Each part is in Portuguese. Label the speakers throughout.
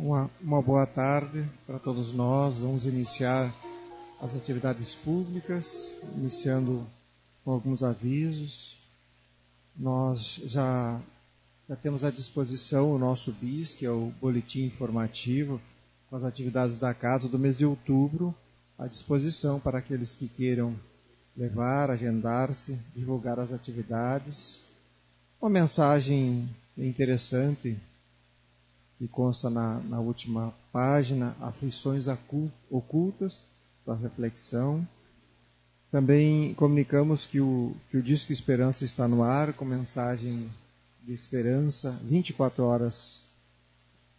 Speaker 1: Uma boa tarde para todos nós. Vamos iniciar as atividades públicas, iniciando com alguns avisos. Nós já temos à disposição o nosso BIS, que é o Boletim Informativo, com as atividades da casa do mês de outubro, à disposição para aqueles que queiram levar, agendar-se, divulgar as atividades. Uma mensagem interessante que consta na última página, aflições ocultas, para reflexão. Também comunicamos que o Disco Esperança está no ar, com mensagem de esperança, 24 horas,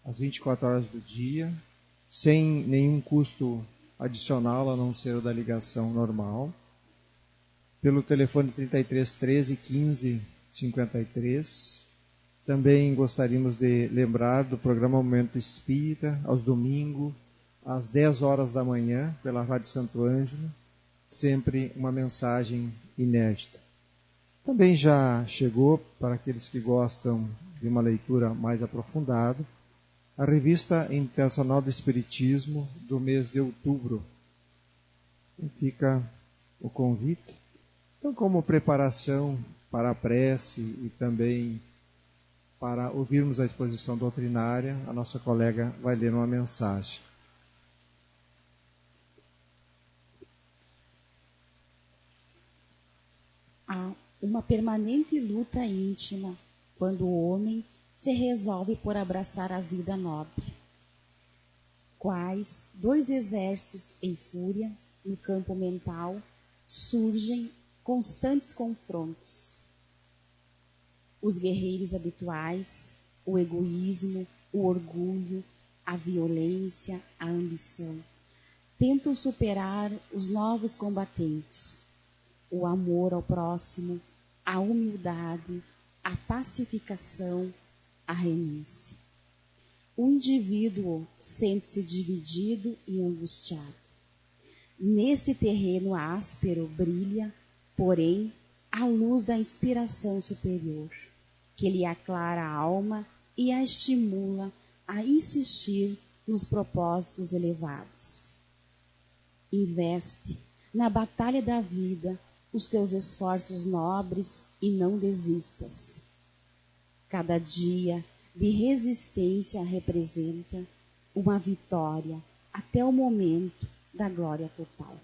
Speaker 1: às 24 horas do dia, sem nenhum custo adicional, a não ser o da ligação normal. Pelo telefone 33 13 15 53. Também gostaríamos de lembrar do programa Momento Espírita, aos domingos, às 10 horas da manhã, pela Rádio Santo Ângelo, sempre uma mensagem inédita. Também já chegou, para aqueles que gostam de uma leitura mais aprofundada, a Revista Internacional do Espiritismo do mês de outubro. E fica o convite. Então, como preparação para a prece e também para ouvirmos a exposição doutrinária, a nossa colega vai ler uma mensagem.
Speaker 2: Há uma permanente luta íntima quando o homem se resolve por abraçar a vida nobre. Quais dois exércitos em fúria no campo mental surgem constantes confrontos. Os guerreiros habituais, o egoísmo, o orgulho, a violência, a ambição, tentam superar os novos combatentes. O amor ao próximo, a humildade, a pacificação, a renúncia. O indivíduo sente-se dividido e angustiado. Nesse terreno áspero brilha, porém, a luz da inspiração superior, que lhe aclara a alma e a estimula a insistir nos propósitos elevados. Investe na batalha da vida os teus esforços nobres e não desistas. Cada dia de resistência representa uma vitória até o momento da glória total.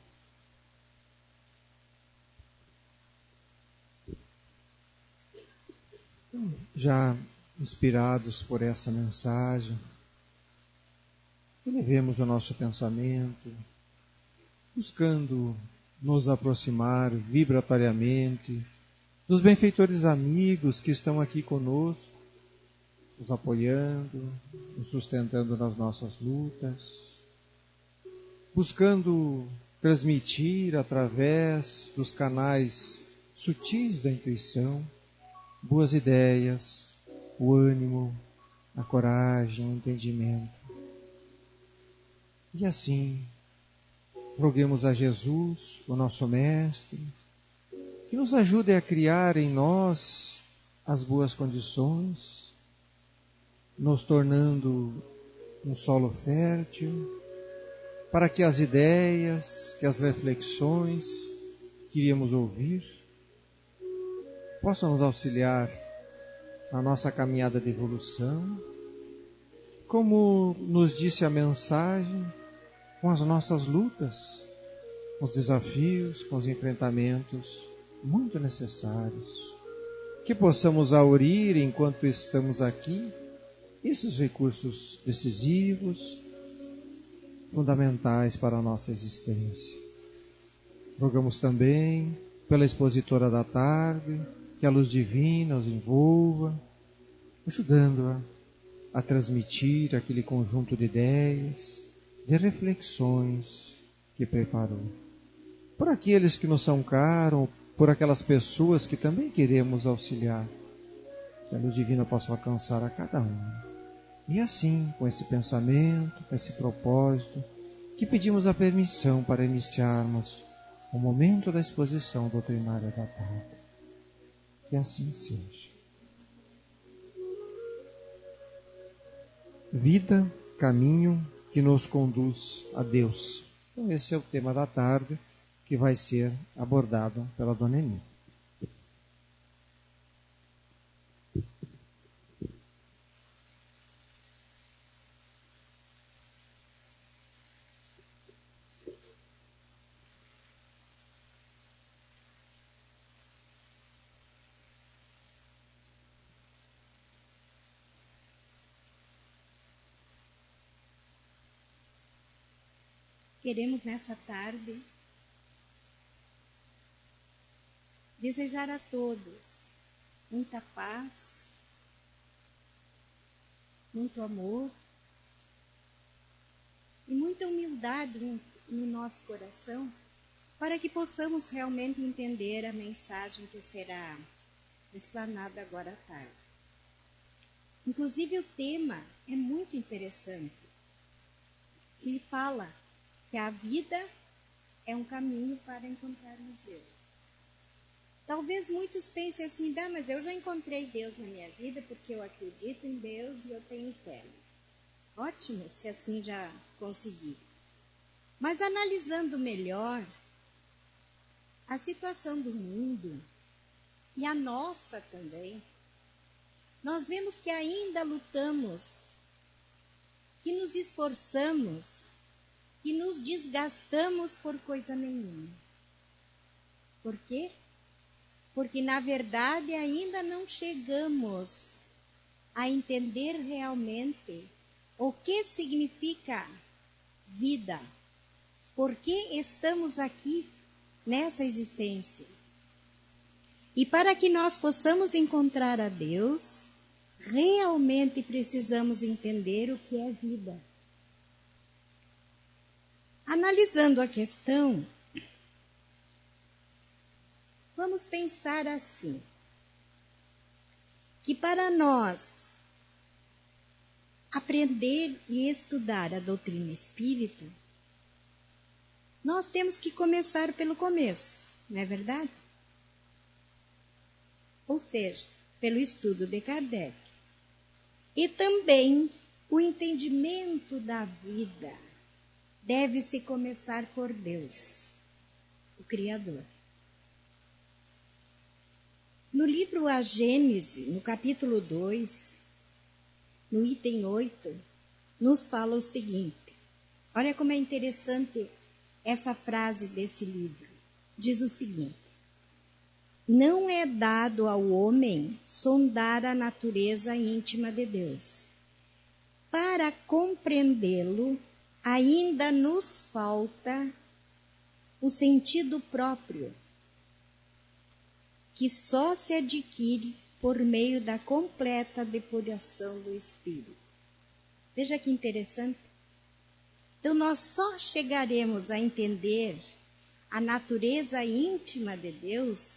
Speaker 1: Já inspirados por essa mensagem, elevemos o nosso pensamento, buscando nos aproximar vibratoriamente dos benfeitores amigos que estão aqui conosco, nos apoiando, nos sustentando nas nossas lutas, buscando transmitir através dos canais sutis da intuição boas ideias, o ânimo, a coragem, o entendimento. E assim, roguemos a Jesus, o nosso Mestre, que nos ajude a criar em nós as boas condições, nos tornando um solo fértil, para que as ideias, que as reflexões que iremos ouvir, possam nos auxiliar na nossa caminhada de evolução, como nos disse a mensagem, com as nossas lutas, com os desafios, com os enfrentamentos muito necessários. Que possamos aurir, enquanto estamos aqui, esses recursos decisivos, fundamentais para a nossa existência. Rogamos também pela expositora da tarde, que a luz divina os envolva, ajudando-a a transmitir aquele conjunto de ideias, de reflexões que preparou. Por aqueles que nos são caros, por aquelas pessoas que também queremos auxiliar, que a luz divina possa alcançar a cada um. E assim, com esse pensamento, com esse propósito, que pedimos a permissão para iniciarmos o momento da exposição doutrinária da tarde. Que assim seja. Vida caminho que nos conduz a Deus. Então esse é o tema da tarde que vai ser abordado pela Dona Eni.
Speaker 3: Queremos nessa tarde desejar a todos muita paz, muito amor e muita humildade no nosso coração, para que possamos realmente entender a mensagem que será explanada agora à tarde. Inclusive o tema é muito interessante. Ele fala que a vida é um caminho para encontrarmos Deus. Talvez muitos pensem assim, mas eu já encontrei Deus na minha vida porque eu acredito em Deus e eu tenho fé. Ótimo, se assim já conseguir. Mas analisando melhor a situação do mundo e a nossa também, nós vemos que ainda lutamos, que nos esforçamos, que nos desgastamos por coisa nenhuma. Por quê? Porque, na verdade, ainda não chegamos a entender realmente o que significa vida. Por que estamos aqui nessa existência? E para que nós possamos encontrar a Deus, realmente precisamos entender o que é vida. Analisando a questão, vamos pensar assim, que para nós aprender e estudar a doutrina espírita, nós temos que começar pelo começo, não é verdade? Ou seja, pelo estudo de Kardec. E também o entendimento da vida deve-se começar por Deus, o Criador. No livro A Gênese, no capítulo 2, no item 8, nos fala o seguinte. Olha como é interessante essa frase desse livro. Diz o seguinte: não é dado ao homem sondar a natureza íntima de Deus. Para compreendê-lo, ainda nos falta o sentido próprio, que só se adquire por meio da completa depuração do espírito. Veja que interessante. Então, nós só chegaremos a entender a natureza íntima de Deus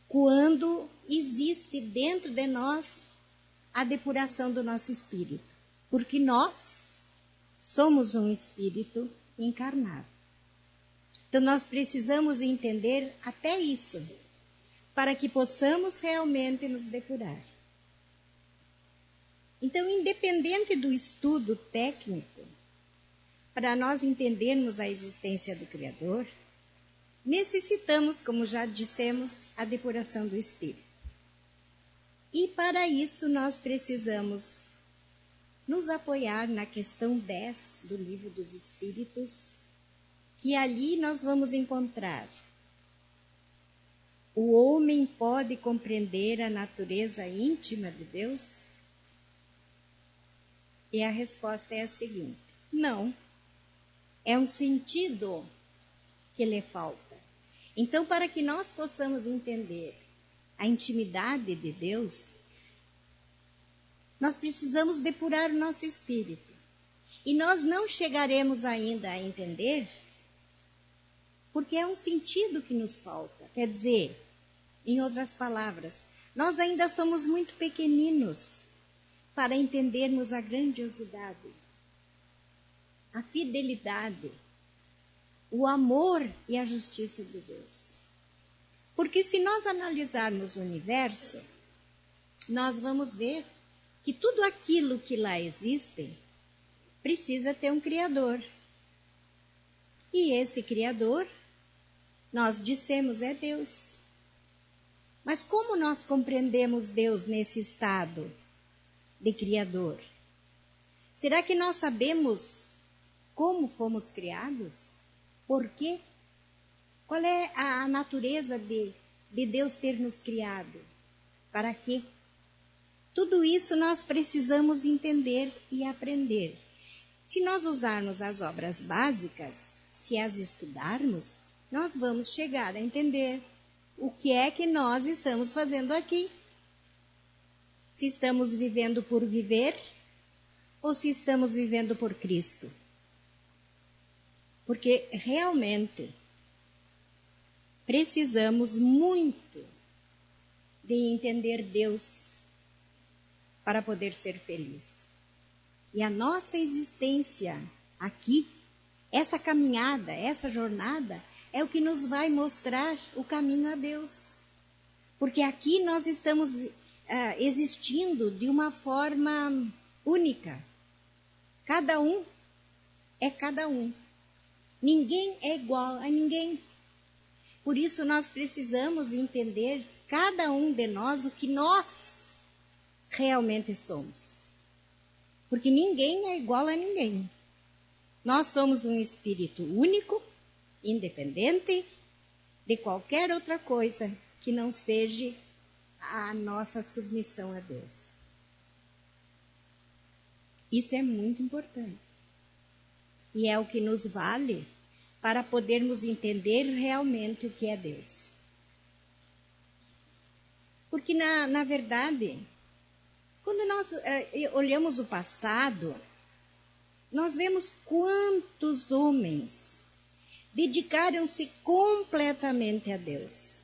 Speaker 3: quando existe dentro de nós a depuração do nosso espírito. Porque nós somos um espírito encarnado. Então, nós precisamos entender até isso, para que possamos realmente nos depurar. Então, independente do estudo técnico, para nós entendermos a existência do Criador, necessitamos, como já dissemos, a depuração do espírito. E para isso nós precisamos nos apoiar na questão 10 do Livro dos Espíritos, que ali nós vamos encontrar: o homem pode compreender a natureza íntima de Deus? E a resposta é a seguinte: não. É um sentido que lhe falta. Então, para que nós possamos entender a intimidade de Deus, nós precisamos depurar o nosso espírito. E nós não chegaremos ainda a entender, porque é um sentido que nos falta. Quer dizer, em outras palavras, nós ainda somos muito pequeninos para entendermos a grandiosidade, a fidelidade, o amor e a justiça de Deus. Porque se nós analisarmos o universo, nós vamos ver que tudo aquilo que lá existe precisa ter um Criador. E esse Criador, nós dissemos, é Deus. Mas como nós compreendemos Deus nesse estado de Criador? Será que nós sabemos como fomos criados? Por quê? Qual é a natureza de Deus ter nos criado? Para quê? Tudo isso nós precisamos entender e aprender. Se nós usarmos as obras básicas, se as estudarmos, nós vamos chegar a entender o que é que nós estamos fazendo aqui. Se estamos vivendo por viver ou se estamos vivendo por Cristo. Porque realmente precisamos muito de entender Deus para poder ser feliz. E a nossa existência aqui, essa caminhada, essa jornada, é o que nos vai mostrar o caminho a Deus. Porque aqui nós estamos existindo de uma forma única. Cada um é cada um. Ninguém é igual a ninguém. Por isso nós precisamos entender, cada um de nós, o que nós realmente somos. Porque ninguém é igual a ninguém. Nós somos um espírito único, independente de qualquer outra coisa que não seja a nossa submissão a Deus. Isso é muito importante. E é o que nos vale para podermos entender realmente o que é Deus. Porque, na verdade, quando nós olhamos o passado, nós vemos quantos homens dedicaram-se completamente a Deus.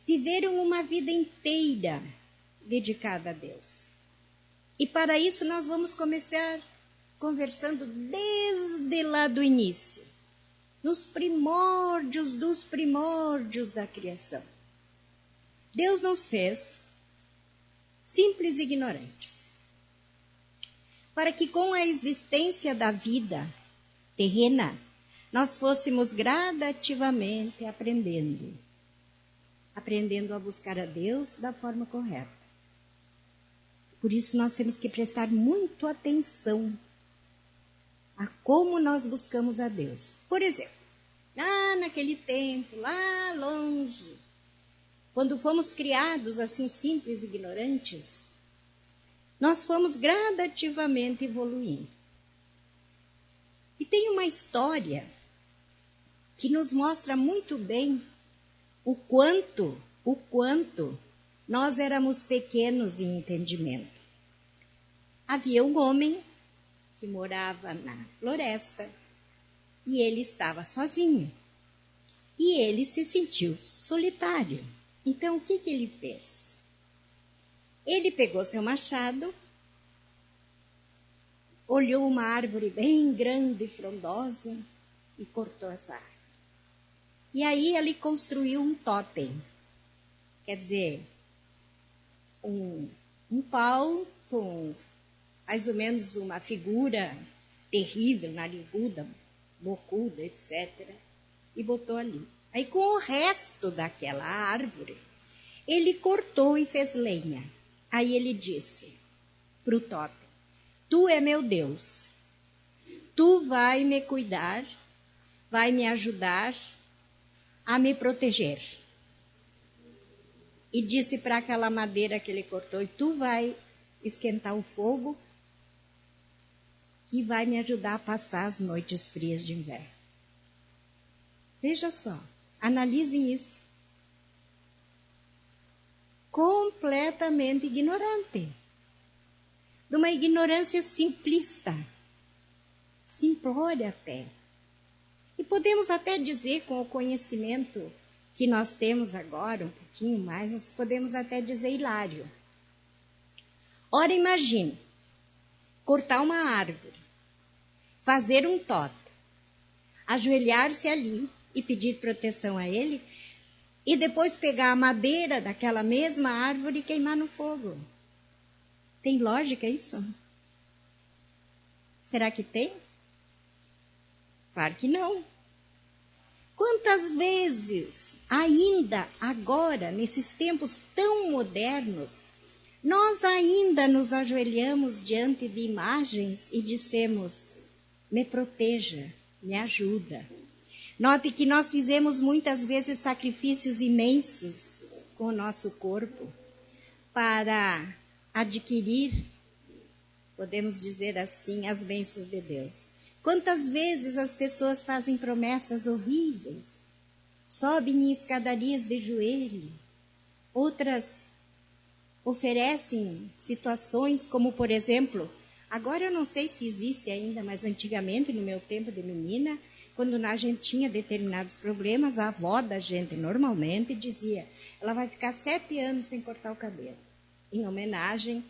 Speaker 3: Viveram uma vida inteira dedicada a Deus. E para isso nós vamos começar conversando desde lá do início, nos primórdios dos primórdios da criação. Deus nos fez simples e ignorantes, para que com a existência da vida terrena, nós fôssemos gradativamente aprendendo a buscar a Deus da forma correta. Por isso nós temos que prestar muito atenção a como nós buscamos a Deus. Por exemplo, lá naquele tempo, lá longe, quando fomos criados assim simples e ignorantes, nós fomos gradativamente evoluindo. E tem uma história que nos mostra muito bem o quanto nós éramos pequenos em entendimento. Havia um homem que morava na floresta e ele estava sozinho. E ele se sentiu solitário. Então, o que ele fez? Ele pegou seu machado, olhou uma árvore bem grande e frondosa e cortou essa árvore. E aí ele construiu um tótem, quer dizer, um pau com mais ou menos uma figura terrível, nariguda, bocuda, etc. E botou ali. Aí com o resto daquela árvore, ele cortou e fez lenha. Aí ele disse para o tótem: tu é meu Deus, tu vai me cuidar, vai me ajudar a me proteger. E disse para aquela madeira que ele cortou: e tu vai esquentar o fogo que vai me ajudar a passar as noites frias de inverno. Veja só, analisem isso. Completamente ignorante. De uma ignorância simplista, simplória até. E podemos até dizer, com o conhecimento que nós temos agora, um pouquinho mais, nós podemos até dizer hilário. Ora, imagine, cortar uma árvore, fazer um tótem, ajoelhar-se ali e pedir proteção a ele, e depois pegar a madeira daquela mesma árvore e queimar no fogo. Tem lógica isso? Será que tem? Claro que não. Quantas vezes, ainda agora, nesses tempos tão modernos, nós ainda nos ajoelhamos diante de imagens e dissemos: me proteja, me ajuda. Note que nós fizemos muitas vezes sacrifícios imensos com o nosso corpo para adquirir, podemos dizer assim, as bênçãos de Deus. Quantas vezes as pessoas fazem promessas horríveis, sobem em escadarias de joelho, outras oferecem situações como, por exemplo, agora eu não sei se existe ainda, mas antigamente, no meu tempo de menina, quando a gente tinha determinados problemas, a avó da gente normalmente dizia: ela vai ficar 7 anos sem cortar o cabelo, em homenagem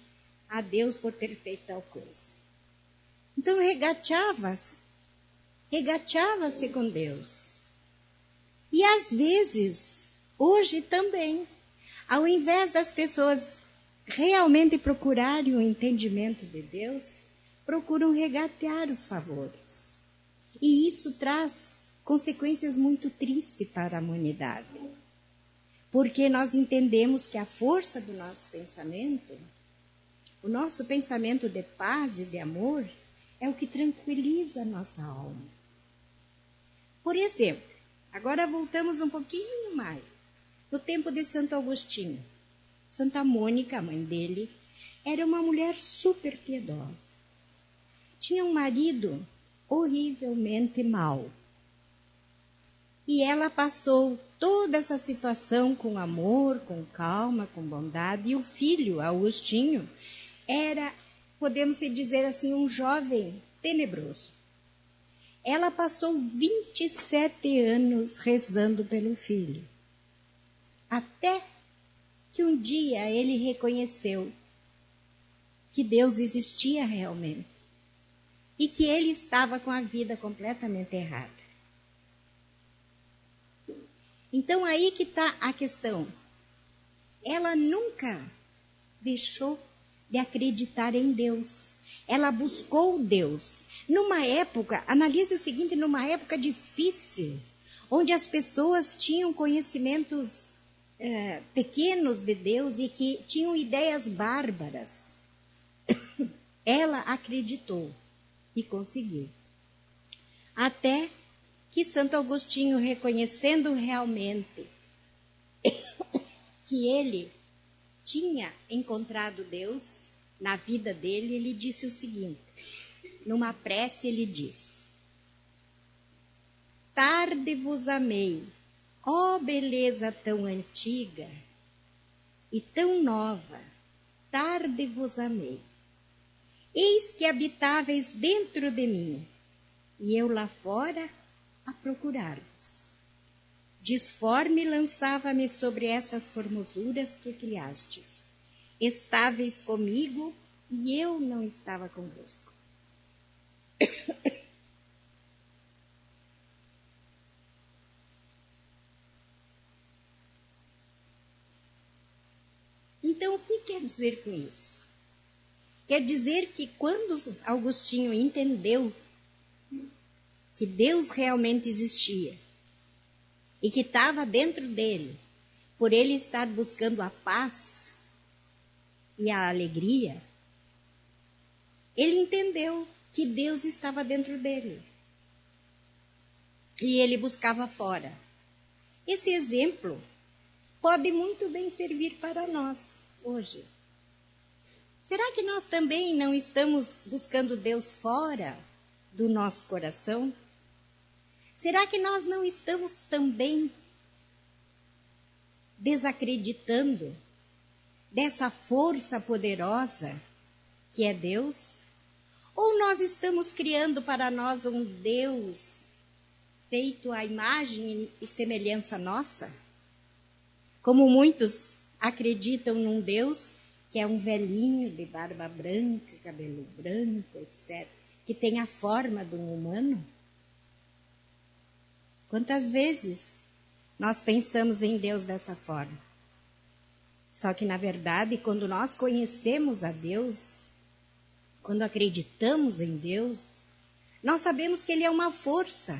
Speaker 3: a Deus por ter feito tal coisa. Então regateava-se com Deus. E às vezes, hoje também, ao invés das pessoas realmente procurarem o entendimento de Deus, procuram regatear os favores. E isso traz consequências muito tristes para a humanidade. Porque nós entendemos que a força do nosso pensamento, o nosso pensamento de paz e de amor, é o que tranquiliza a nossa alma. Por exemplo, agora voltamos um pouquinho mais, no tempo de Santo Agostinho. Santa Mônica, a mãe dele, era uma mulher super piedosa. Tinha um marido horrivelmente mau. E ela passou toda essa situação com amor, com calma, com bondade. E o filho, Agostinho, era, podemos dizer assim, um jovem tenebroso. Ela passou 27 anos rezando pelo filho. Até que um dia ele reconheceu que Deus existia realmente e que ele estava com a vida completamente errada. Então aí que está a questão. Ela nunca deixou de acreditar em Deus. Ela buscou Deus. Numa época, analise o seguinte, numa época difícil, onde as pessoas tinham conhecimentos pequenos de Deus e que tinham ideias bárbaras. Ela acreditou e conseguiu. Até que Santo Agostinho, reconhecendo realmente que ele tinha encontrado Deus na vida dele, ele disse o seguinte, numa prece ele diz: tarde vos amei, ó beleza tão antiga e tão nova, tarde vos amei. Eis que habitáveis dentro de mim, e eu lá fora a procurar-vos. Disforme lançava-me sobre essas formosuras que criastes. Estáveis comigo, e eu não estava convosco. Então, o que quer dizer com isso? Quer dizer que quando Agostinho entendeu que Deus realmente existia e que estava dentro dele, por ele estar buscando a paz e a alegria, ele entendeu que Deus estava dentro dele e ele buscava fora. Esse exemplo pode muito bem servir para nós hoje. Será que nós também não estamos buscando Deus fora do nosso coração? Será que nós não estamos também desacreditando dessa força poderosa que é Deus? Ou nós estamos criando para nós um Deus feito à imagem e semelhança nossa? Como muitos acreditam num Deus que é um velhinho de barba branca, cabelo branco, etc., que tem a forma de um humano? Quantas vezes nós pensamos em Deus dessa forma? Só que, na verdade, quando nós conhecemos a Deus, quando acreditamos em Deus, nós sabemos que Ele é uma força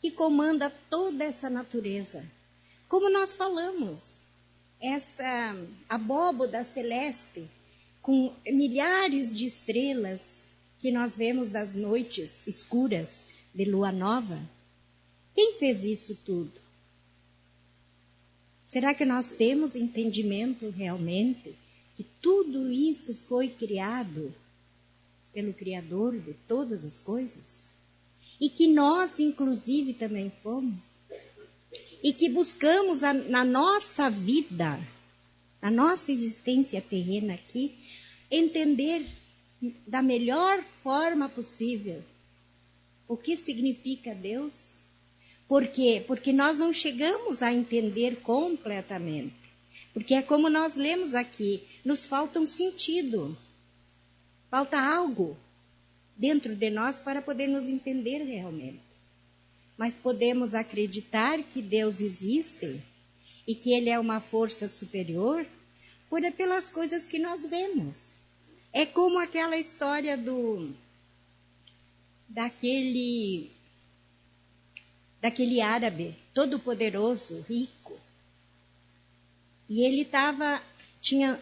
Speaker 3: que comanda toda essa natureza. Como nós falamos, essa abóboda celeste, com milhares de estrelas que nós vemos das noites escuras de lua nova, quem fez isso tudo? Será que nós temos entendimento realmente que tudo isso foi criado pelo Criador de todas as coisas? E que nós, inclusive, também fomos? E que buscamos na nossa vida, na nossa existência terrena aqui, entender da melhor forma possível o que significa Deus? Por quê? Porque nós não chegamos a entender completamente. Porque é como nós lemos aqui, nos falta um sentido. Falta algo dentro de nós para poder nos entender realmente. Mas podemos acreditar que Deus existe e que Ele é uma força superior pelas coisas que nós vemos. É como aquela história daquele árabe todo-poderoso, rico. E ele tinha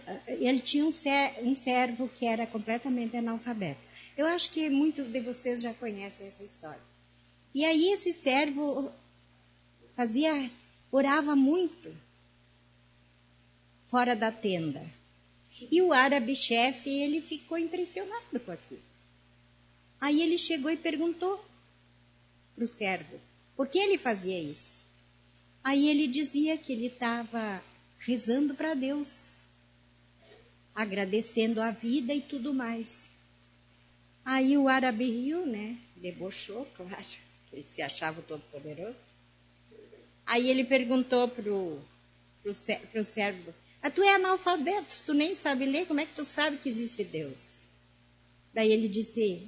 Speaker 3: um servo que era completamente analfabeto. Eu acho que muitos de vocês já conhecem essa história. E aí esse servo orava muito fora da tenda. E o árabe-chefe, ele ficou impressionado com aquilo. Aí ele chegou e perguntou para o servo por que ele fazia isso. Aí ele dizia que ele estava rezando para Deus, agradecendo a vida e tudo mais. Aí o árabe riu, né? Debochou, claro, que ele se achava todo poderoso. Aí ele perguntou pro servo: tu é analfabeto, tu nem sabe ler, como é que tu sabe que existe Deus? Daí ele disse,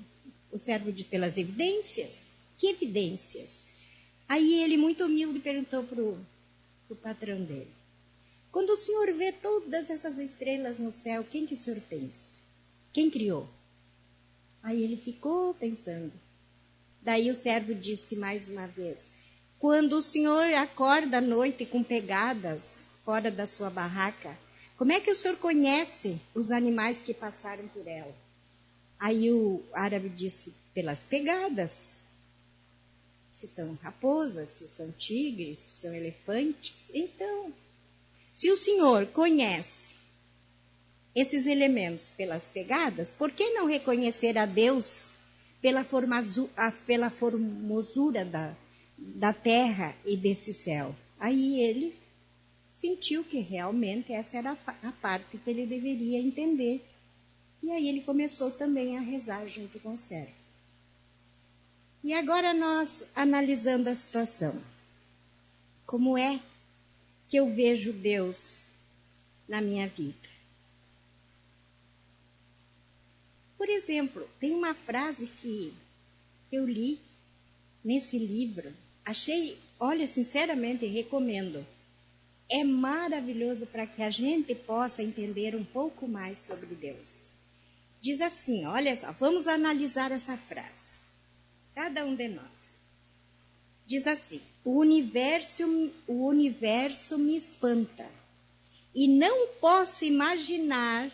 Speaker 3: o servo disse, pelas evidências. Que evidências? Aí ele, muito humilde, perguntou pro patrão dele: quando o senhor vê todas essas estrelas no céu, quem que o senhor pensa? Quem criou? Aí ele ficou pensando. Daí o servo disse mais uma vez: quando o senhor acorda à noite com pegadas fora da sua barraca, como é que o senhor conhece os animais que passaram por ela? Aí o árabe disse: pelas pegadas. Se são raposas, se são tigres, se são elefantes. Então, se o senhor conhece esses elementos pelas pegadas, por que não reconhecer a Deus pela formosura da terra e desse céu? Aí ele sentiu que realmente essa era a parte que ele deveria entender. E aí ele começou também a rezar junto com o servo. E agora nós, analisando a situação, como é que eu vejo Deus na minha vida? Por exemplo, tem uma frase que eu li nesse livro, achei, olha, sinceramente, recomendo. É maravilhoso para que a gente possa entender um pouco mais sobre Deus. Diz assim, olha só, vamos analisar essa frase. Cada um de nós. Diz assim: o universo me espanta e não posso imaginar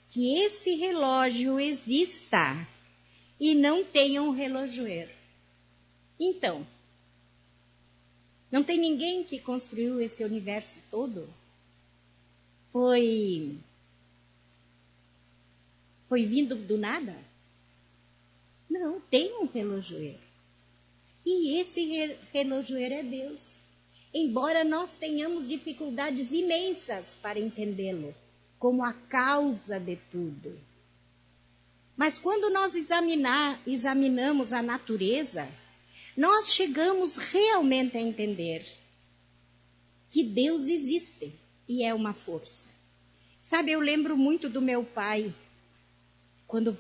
Speaker 3: que esse relógio exista e não tenha um relojoeiro. Então, não tem ninguém que construiu esse universo todo? Foi vindo do nada? Não, tem um relojoeiro. E esse relojoeiro é Deus. Embora nós tenhamos dificuldades imensas para entendê-lo como a causa de tudo. Mas quando nós examinamos a natureza, nós chegamos realmente a entender que Deus existe e é uma força. Sabe, eu lembro muito do meu pai, quando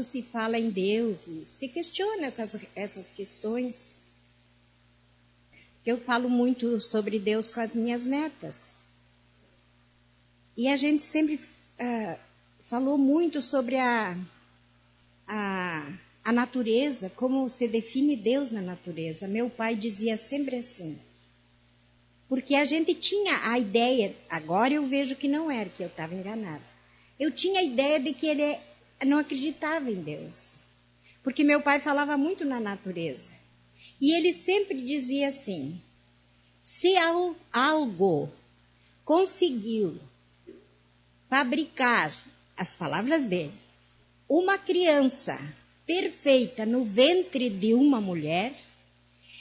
Speaker 3: se fala em Deus e se questiona essas questões, que eu falo muito sobre Deus com as minhas netas. E a gente sempre falou muito sobre a natureza, como se define Deus na natureza. Meu pai dizia sempre assim, porque a gente tinha a ideia, agora eu vejo que não era, que eu estava enganada. Eu tinha a ideia de que ele não acreditava em Deus, porque meu pai falava muito na natureza. E ele sempre dizia assim, se algo conseguiu fabricar, as palavras dele, uma criança perfeita no ventre de uma mulher,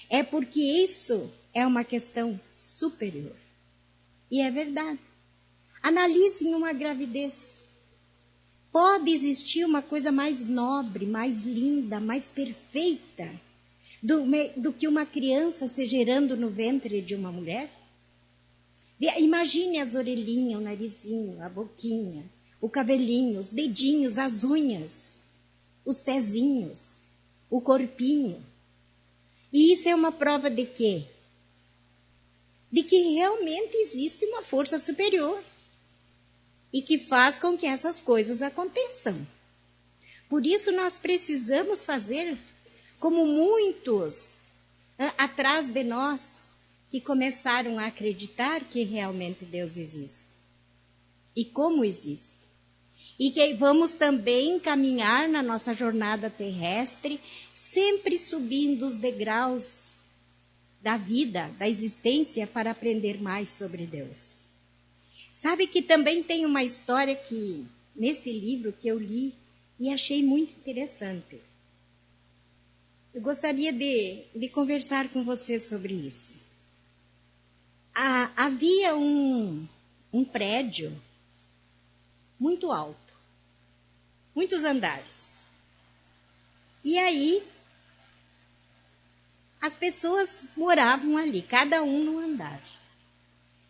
Speaker 3: é porque isso é uma questão superior. E é verdade. Analisem uma gravidez. Pode existir uma coisa mais nobre, mais linda, mais perfeita do que uma criança se gerando no ventre de uma mulher? Imagine as orelhinhas, o narizinho, a boquinha, o cabelinho, os dedinhos, as unhas, os pezinhos, o corpinho. E isso é uma prova de quê? De que realmente existe uma força superior e que faz com que essas coisas aconteçam. Por isso nós precisamos fazer como muitos atrás de nós que começaram a acreditar que realmente Deus existe. E como existe. E que vamos também caminhar na nossa jornada terrestre, sempre subindo os degraus da vida, da existência, para aprender mais sobre Deus. Sabe que também tem uma história que, nesse livro que eu li, e achei muito interessante. Eu gostaria de conversar com você sobre isso. Havia um prédio muito alto, muitos andares. E aí, as pessoas moravam ali, cada um num andar.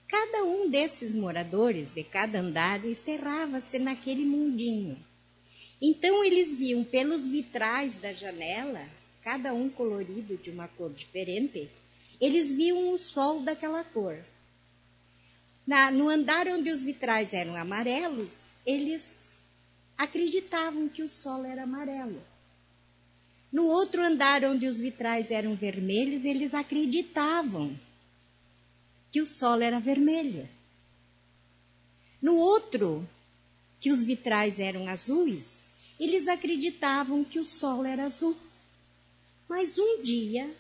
Speaker 3: Cada um desses moradores de cada andar encerrava-se naquele mundinho. Então, eles viam pelos vitrais da janela, cada um colorido de uma cor diferente, eles viam o sol daquela cor. No andar onde os vitrais eram amarelos, eles acreditavam que o sol era amarelo. No outro andar onde os vitrais eram vermelhos, eles acreditavam que o sol era vermelho. No outro, que os vitrais eram azuis, eles acreditavam que o sol era azul. Mas um dia,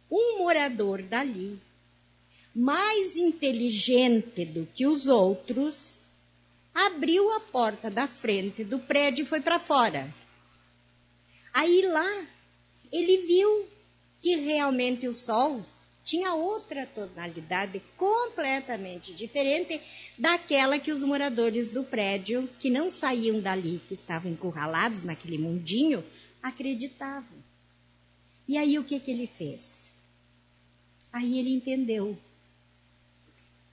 Speaker 3: um morador dali, mais inteligente do que os outros, abriu a porta da frente do prédio e foi para fora. Aí lá, ele viu que realmente o sol tinha outra tonalidade completamente diferente daquela que os moradores do prédio, que não saíam dali, que estavam encurralados naquele mundinho, acreditavam. E aí o que ele fez? Aí ele entendeu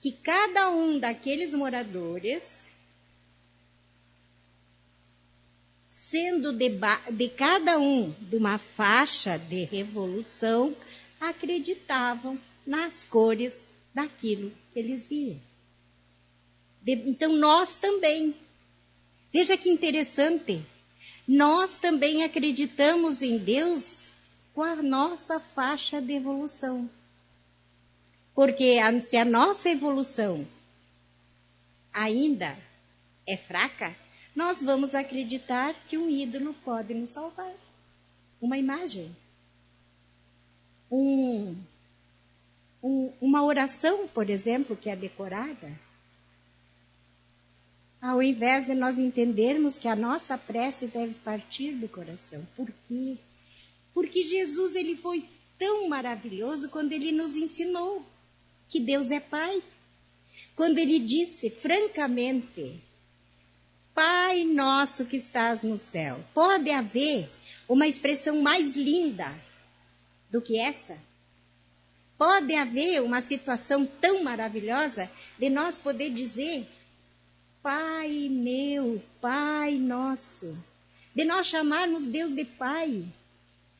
Speaker 3: que cada um daqueles moradores, sendo de cada um de uma faixa de revolução, acreditavam nas cores daquilo que eles viam. Então nós também, veja que interessante, nós também acreditamos em Deus com a nossa faixa de evolução. Porque se a nossa evolução ainda é fraca, nós vamos acreditar que um ídolo pode nos salvar. Uma imagem. Uma oração, por exemplo, que é decorada. Ao invés de nós entendermos que a nossa prece deve partir do coração. Por quê? Porque Jesus ele foi tão maravilhoso quando ele nos ensinou que Deus é Pai. Quando ele disse, francamente, Pai nosso que estás no céu. Pode haver uma expressão mais linda do que essa? Pode haver uma situação tão maravilhosa de nós poder dizer, Pai meu, Pai nosso, de nós chamarmos Deus de Pai.